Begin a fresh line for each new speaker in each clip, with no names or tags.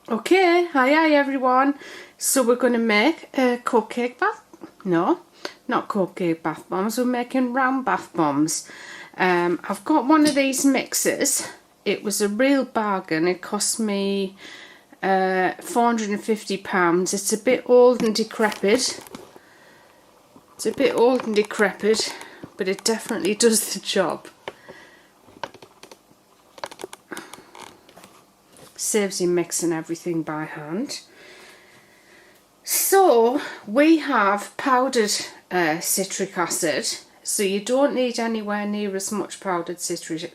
Okay, hi everyone. So we're going to make a cupcake bath. No, not cupcake bath bombs. We're making round bath bombs. I've got one of these mixers. It was a real bargain. It cost me £450. It's a bit old and decrepit. But it definitely does the job. Saves you mixing everything by hand. So we have powdered citric acid, so you don't need anywhere near as much powdered citric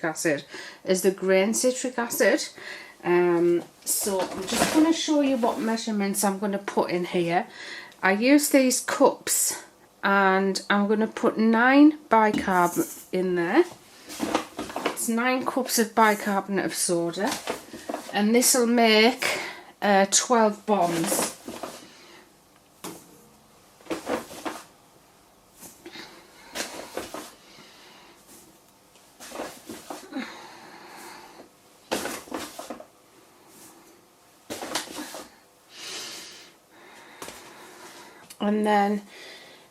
acid as the grain citric acid. So I'm just going to show you what measurements I'm going to put in here. I use these cups and I'm going to put 9 bicarb in there. 9 cups of bicarbonate of soda, and this will make 12 bombs. And then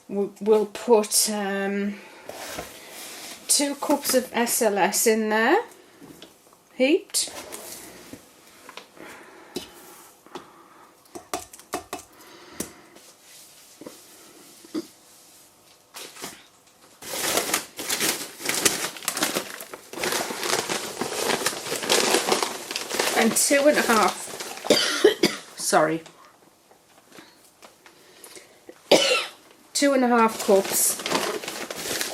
we'll put 2 cups of SLS in there, heaped. And 2.5 sorry, 2.5 cups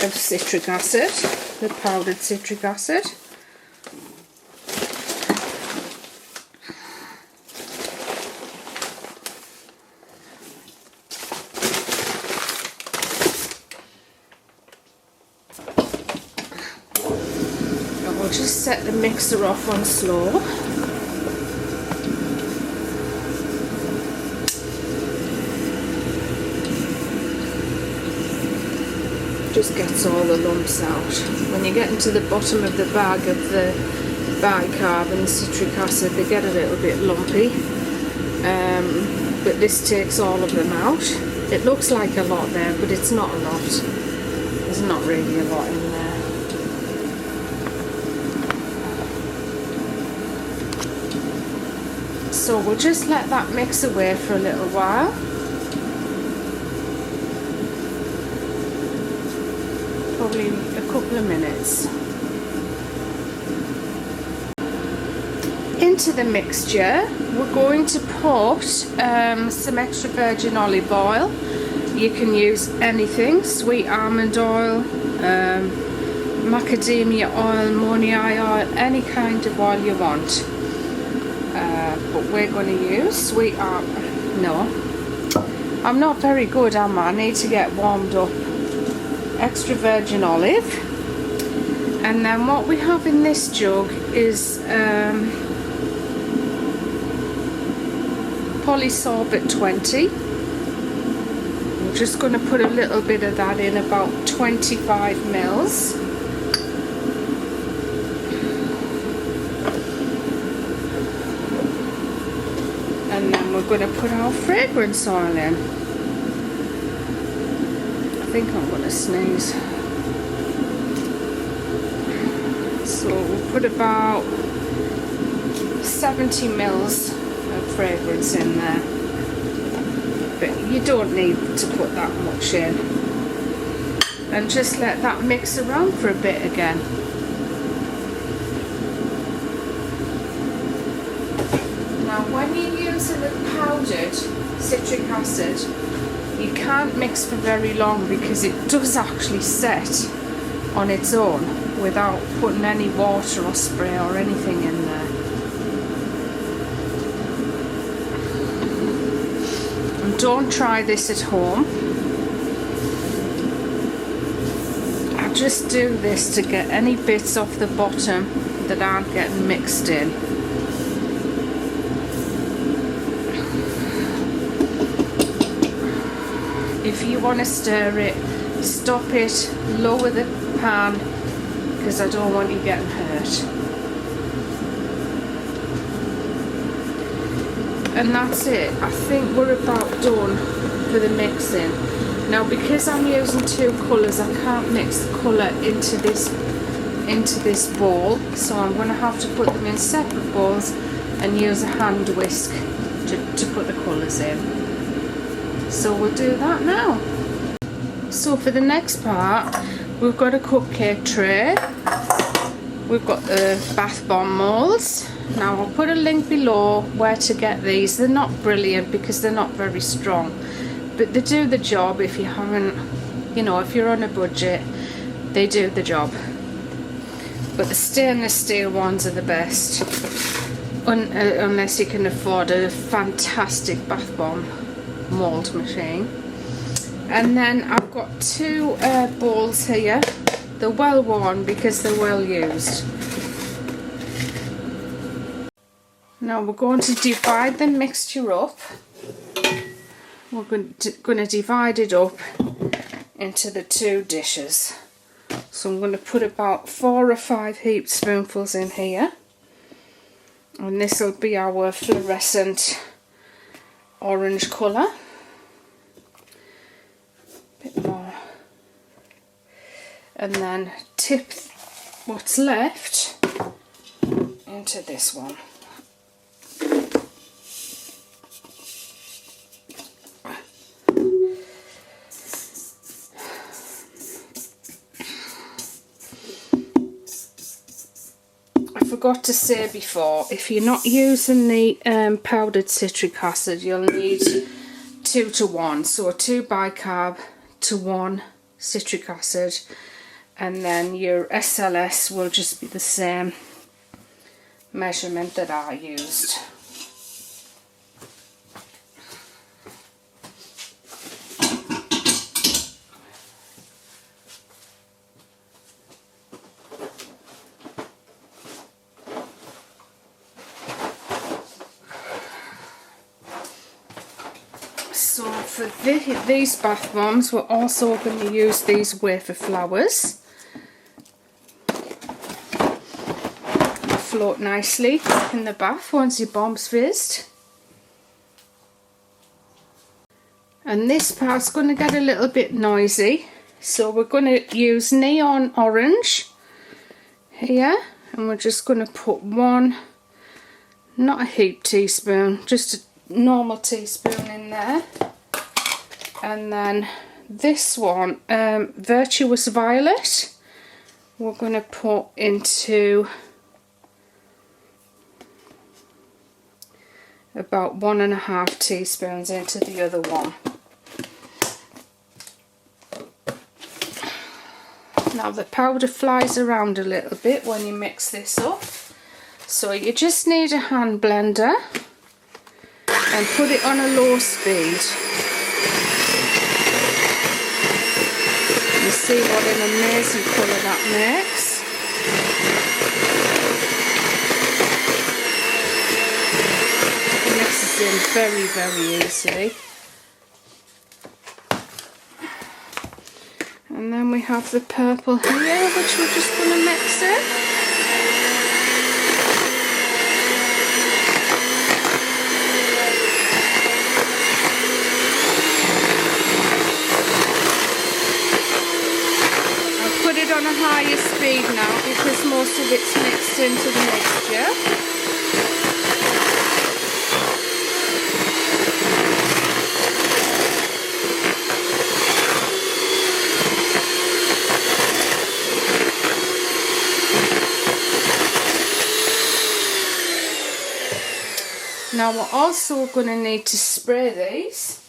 of citric acid, the powdered citric acid. And we'll just set the mixer off on slow. Just gets all the lumps out. When you get into the bottom of the bag of the bicarb and the citric acid, they get a little bit lumpy, but this takes all of them out. It looks like a lot there, but it's not a lot. There's not really a lot in there. So we'll just let that mix away for a little while. Probably a couple of minutes. Into the mixture we're going to put some extra virgin olive oil. You can use anything, sweet almond oil, macadamia oil, money oil, any kind of oil you want. But we're going to use sweet almond. No, I'm not very good, am I? I need to get warmed up. Extra virgin olive, and then what we have in this jug is polysorbate 20. I'm just going to put a little bit of that in, about 25 mils. And then we're going to put our fragrance oil in. I think I'm going to sneeze. So we'll put about 70 mils of fragrance in there. But you don't need to put that much in. And just let that mix around for a bit again. Now when you're using the powdered citric acid, you can't mix for very long because it does actually set on its own without putting any water or spray or anything in there. And don't try this at home. I just do this to get any bits off the bottom that aren't getting mixed in. If you want to stir it, stop it, lower the pan, because I don't want you getting hurt. and that's it. I think we're about done for the mixing. Now because I'm using two colours, I can't mix the colour into this bowl, so I'm going to have to put them in separate bowls and use a hand whisk to put the colours in. So we'll do that now. So for the next part, we've got a cupcake tray, we've got the bath bomb moulds. Now I'll put a link below where to get these. They're not brilliant because they're not very strong, but they do the job. If you haven't, you know, if you're on a budget, they do the job. But the stainless steel ones are the best, unless you can afford a fantastic bath bomb mould machine. And then I've got two bowls here. They're well worn because they're well used. Now we're going to divide the mixture up. We're going to divide it up into the two dishes. So I'm going to put about 4 or 5 heaped spoonfuls in here. And this will be our fluorescent orange colour. Bit more. And then tip what's left into this one. I forgot to say before, if you're not using the powdered citric acid, you'll need 2 to 1, so 2 bicarb to 1 citric acid, and then your SLS will just be the same measurement that I used. So for these bath bombs, we're also going to use these wafer flowers. They float nicely in the bath once your bomb's fizzed. And this part's going to get a little bit noisy, so we're going to use neon orange here, and we're just going to put 1, not a heaped teaspoon, just a normal teaspoon in there. And then this one, Virtuous Violet, we're going to put into about 1.5 teaspoons into the other one. Now the powder flies around a little bit when you mix this up, so you just need a hand blender and put it on a low speed. You see what an amazing colour that makes. It mixes in very, very easily. And then we have the purple here, which we're just going to mix in. On a higher speed now because most of it's mixed into the mixture. Now we're also going to need to spray these.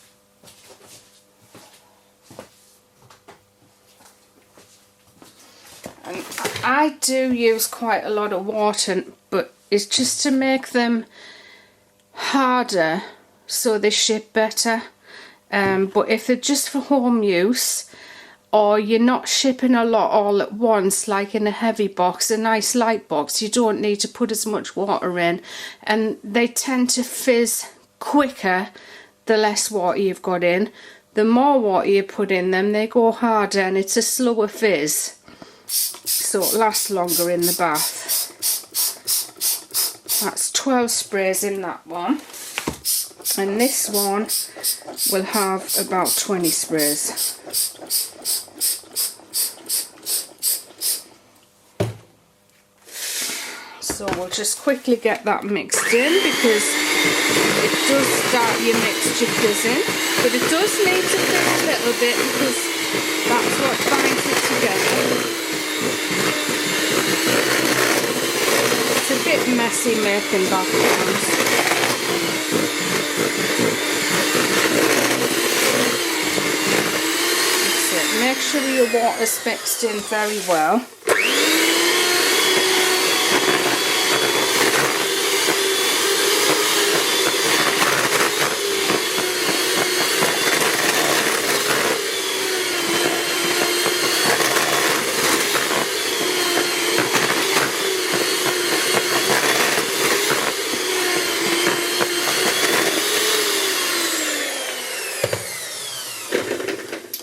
And I do use quite a lot of water, but it's just to make them harder so they ship better. But if they're just for home use, or you're not shipping a lot all at once, like in a heavy box, a nice light box, you don't need to put as much water in, and they tend to fizz quicker the less water you've got in. The more water you put in them, they go harder and it's a slower fizz, so it lasts longer in the bath. That's 12 sprays in that one. and this one will have about 20 sprays. So we'll just quickly get that mixed in, because it does start your mixture fizzing, but it does need to fizz a little bit because that's what binds it together. It's a bit messy making backgrounds. That's it. Make sure your water's mixed in very well.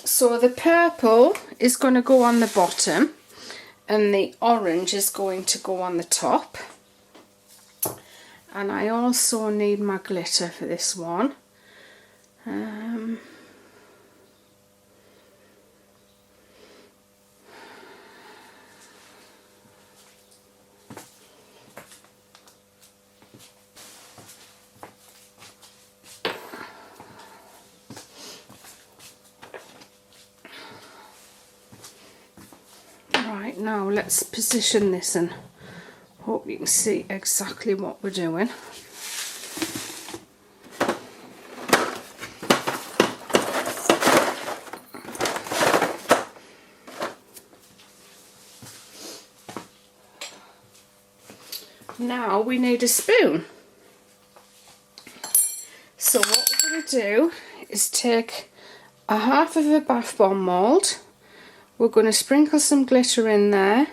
So the purple is going to go on the bottom and the orange is going to go on the top. And I also need my glitter for this one. Right, now let's position this and hope you can see exactly what we're doing. Now we need a spoon. So what we're going to do is take a half of a bath bomb mould. We're going to sprinkle some glitter in there.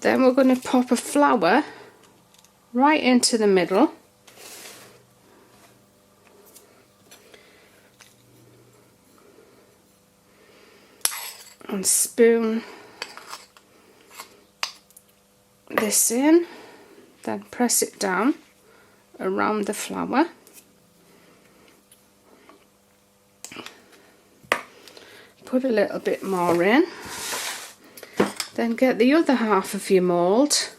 Then we're going to pop a flower right into the middle. And spoon this in. Then press it down around the flower. Put a little bit more in, then get the other half of your mould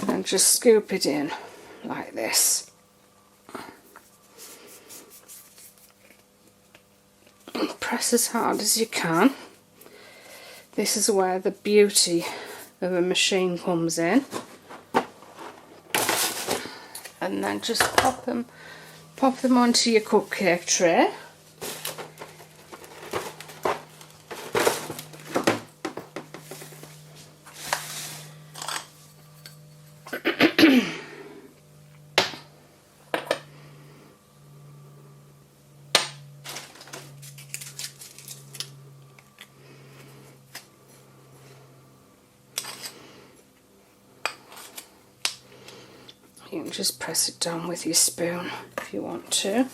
and just scoop it in like this. And press as hard as you can. This is where the beauty of a machine comes in. And then just pop them onto your cupcake tray. You can just press it down with your spoon if you want to.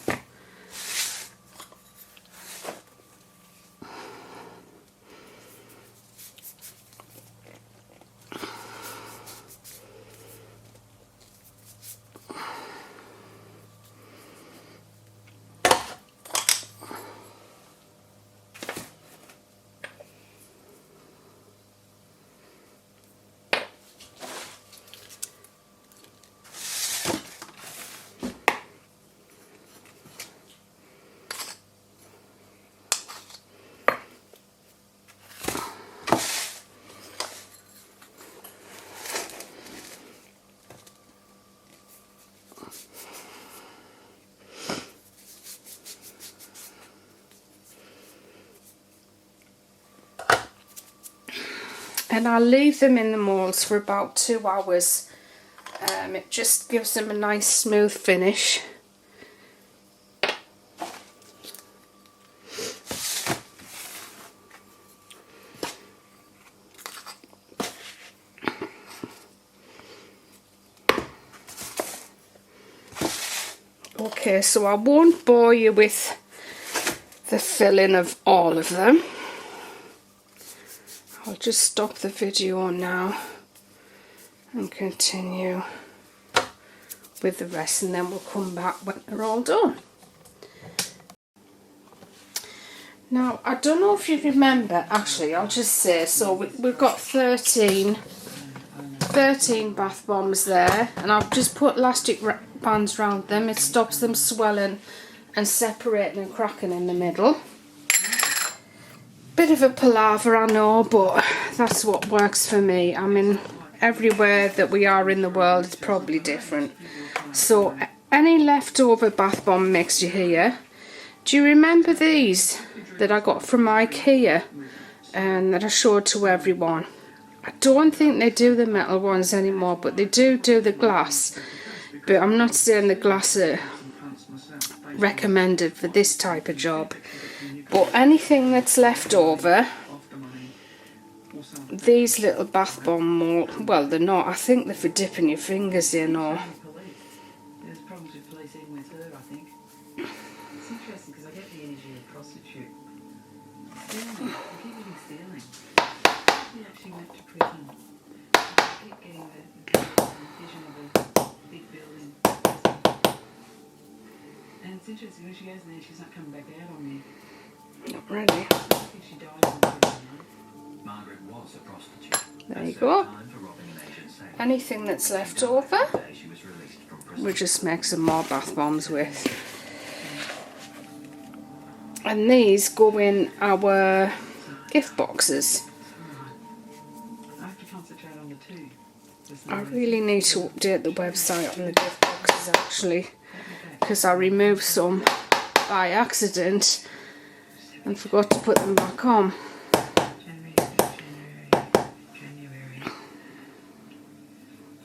And I'll leave them in the moulds for about 2 hours. It just gives them a nice smooth finish. Okay, so I won't bore you with the filling of all of them. I'll just stop the video now and continue with the rest, and then we'll come back when they're all done. Now, I don't know if you remember, actually, I'll just say, so we've got 13 bath bombs there, and I've just put elastic bands around them. It stops them swelling and separating and cracking in the middle. Bit of a palaver, I know, but that's what works for me. I mean, everywhere that we are in the world, it's probably different. So, any leftover bath bomb mixture here. Do you remember these that I got from IKEA and that I showed to everyone? I don't think they do the metal ones anymore, but they do the glass. But I'm not saying the glass are recommended for this type of job. But anything that's left over, these little bath bomb mold, well, they're not. I think they're for dipping your fingers in, or...
There's problems with police even with her, I think. It's interesting because I get the energy of a prostitute. Stealing. I keep getting stealing. She actually went to prison. I keep getting the vision of a big building. And it's interesting, when she goes in there, she's not coming back out on me.
Not really.
I think she died in prison.
Margaret was a prostitute.
There you go. Anything that's left over, we just make some more bath bombs with. And these go in our gift boxes.
I have to concentrate on the two.
I really need to update the website on the gift boxes, actually, because I removed some by accident and forgot to put them back on.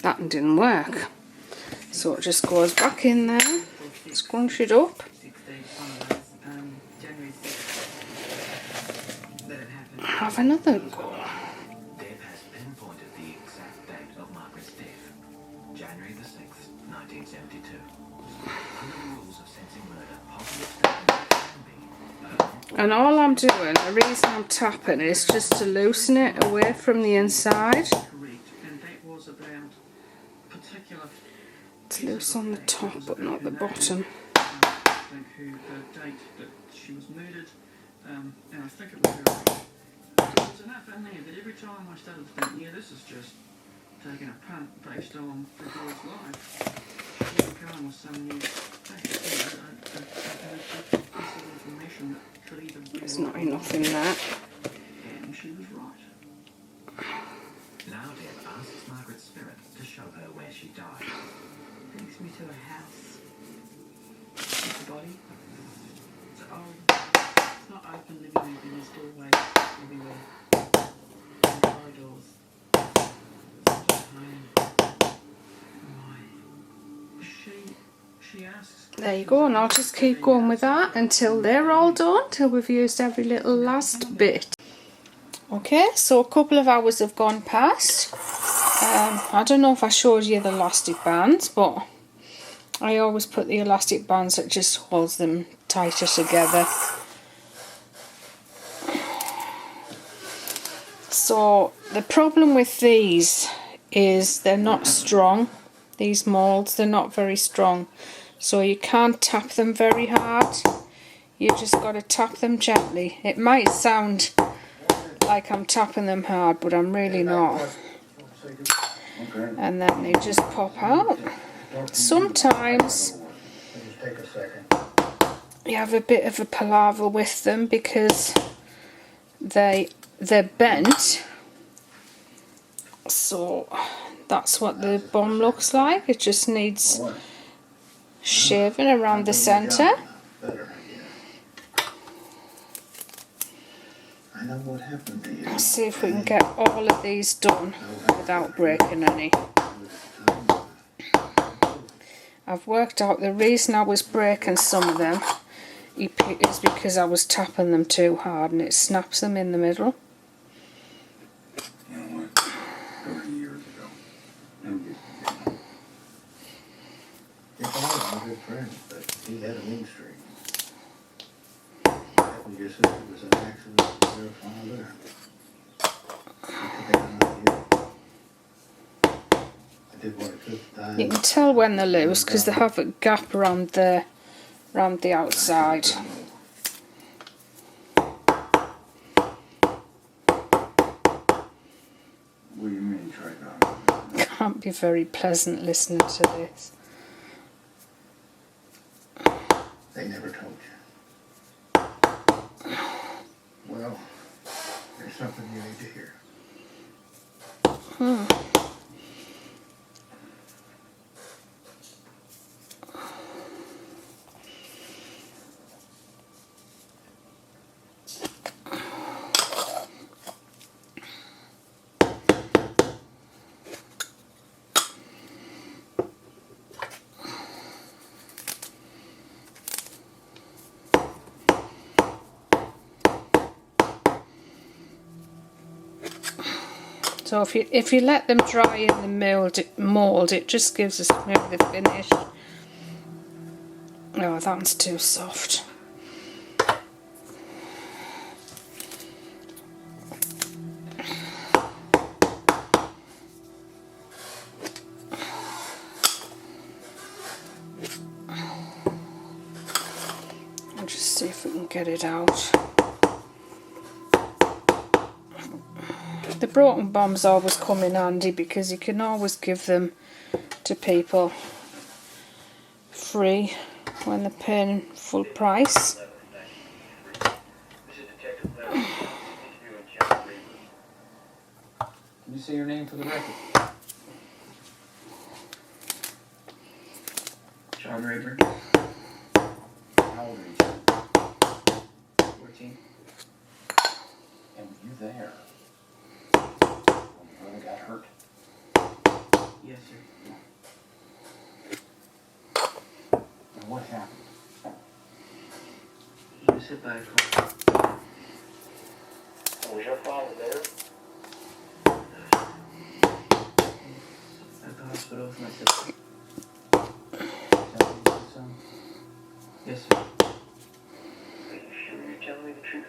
That one didn't work, so it just goes back in there, scrunch it up. Have another go.
Deb has pinpointed the exact date of Margaret's death, January the 6th, 1972. Under the rules of sensing murder, positive statements can be...
And all I'm doing, the reason I'm tapping is just to loosen it away from the inside. It's loose on the top but not the bottom.
The date that she was murdered, and I think it was her. There was enough in there, but every time I started to think, yeah, this is just taking a punt based on the girl's life. Every time was some new information that could either be
There's not enough in that.
and she was right.
Now Deb asks Margaret's spirit to show her where she died.
Takes me to a house. With the body. It's old. It's not open living room, and there's doorways everywhere. And corridors. It's just home. Why? She asks.
There you go, and I'll just keep going with that until they're all done, till we've used every little last bit. Okay, so a couple of hours have gone past. I don't know if I showed you the elastic bands, but I always put the elastic bands that just holds them tighter together. So the problem with these is they're not strong. These moulds, they're not very strong. So you can't tap them very hard. You just got to tap them gently. It might sound like I'm tapping them hard, but I'm really not. And then they just pop out. Sometimes you have a bit of a palaver with them because they're bent. So that's what the bomb looks like. It just needs shaving around the centre. Let's see if we can get all of these done without breaking any. I've worked out the reason I was breaking some of them is because I was tapping them too hard and it snaps them in the middle.
You know what? 30 years ago. If I was a good friend, but he had a mean streak. Happened your sister was an accident with her father. He took it out of you. did what I could at the time.
You can tell when they're loose because they have a gap around the outside.
What do you mean, try not?
Can't be very pleasant listening to this.
They never told you. Well, there's something you need to hear.
So if you let them dry in the mould, it just gives a smoother finish. Oh, that's too soft. I'll just see if we can get it out. The broken bombs always come in handy because you can always give them to people free when they're paying full price.
Can you say your name for the record? John Rayburn. How old are you? 14. And were you there when your brother got hurt?
Yes, sir.
And what happened?
He was hit by a car.
Was your father there?
At the hospital with my sister. Yes, sir.
Are you sure you're telling me the truth?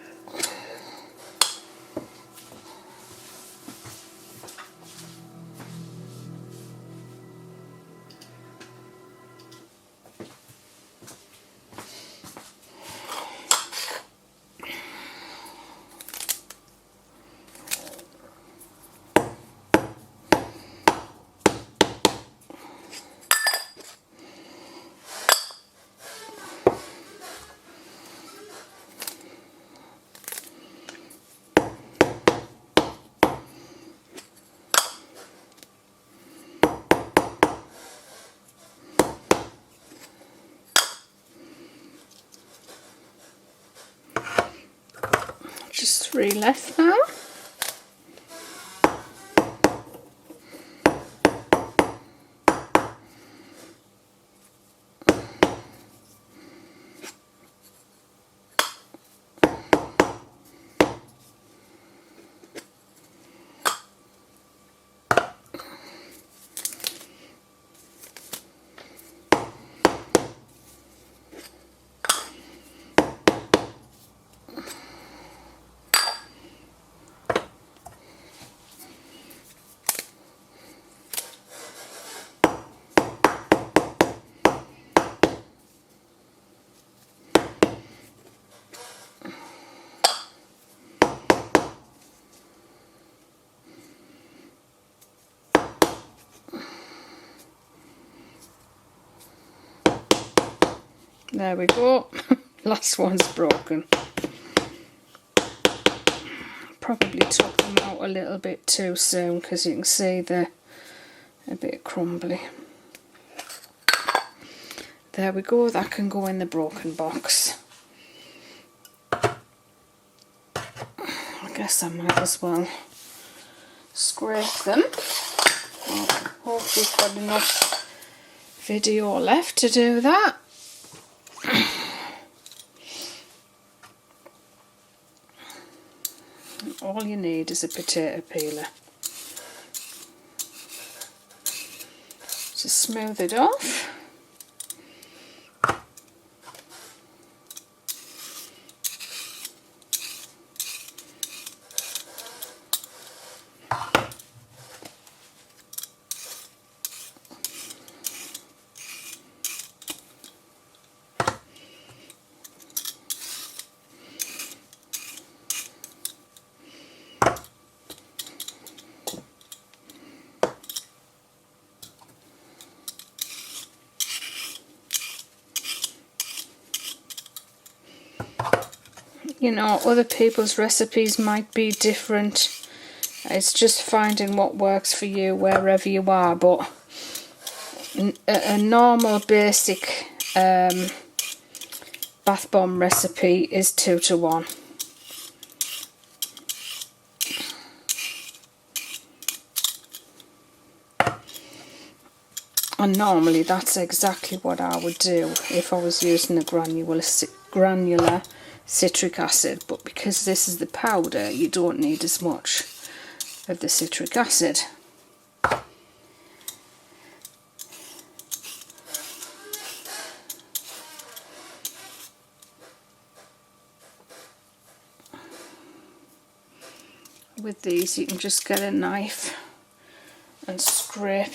Just 3 left now. There we go. Last one's broken. Probably took them out a little bit too soon because you can see they're a bit crumbly. There we go, that can go in the broken box. I guess I might as well scrape them. Hope we've got enough video left to do that. All you need is a potato peeler. Just smooth it off. you know, other people's recipes might be different. It's just finding what works for you wherever you are, but a normal basic bath bomb recipe is 2 to 1. And normally that's exactly what I would do if I was using a granular citric acid, but because this is the powder, you don't need as much of the citric acid. With these you can just get a knife and scrape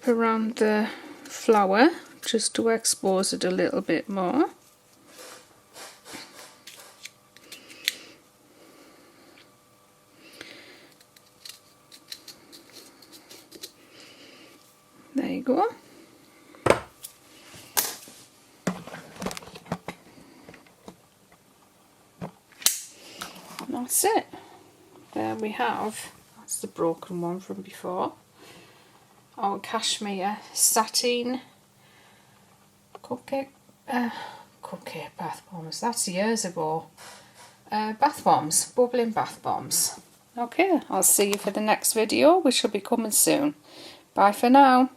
around the flour just to expose it a little bit more. There you go. And that's it. There we have, that's the broken one from before, our cashmere satin cupcake bath bombs. That's years ago. Bath bombs, bubbling bath bombs. Okay, I'll see you for the next video, which will be coming soon. Bye for now.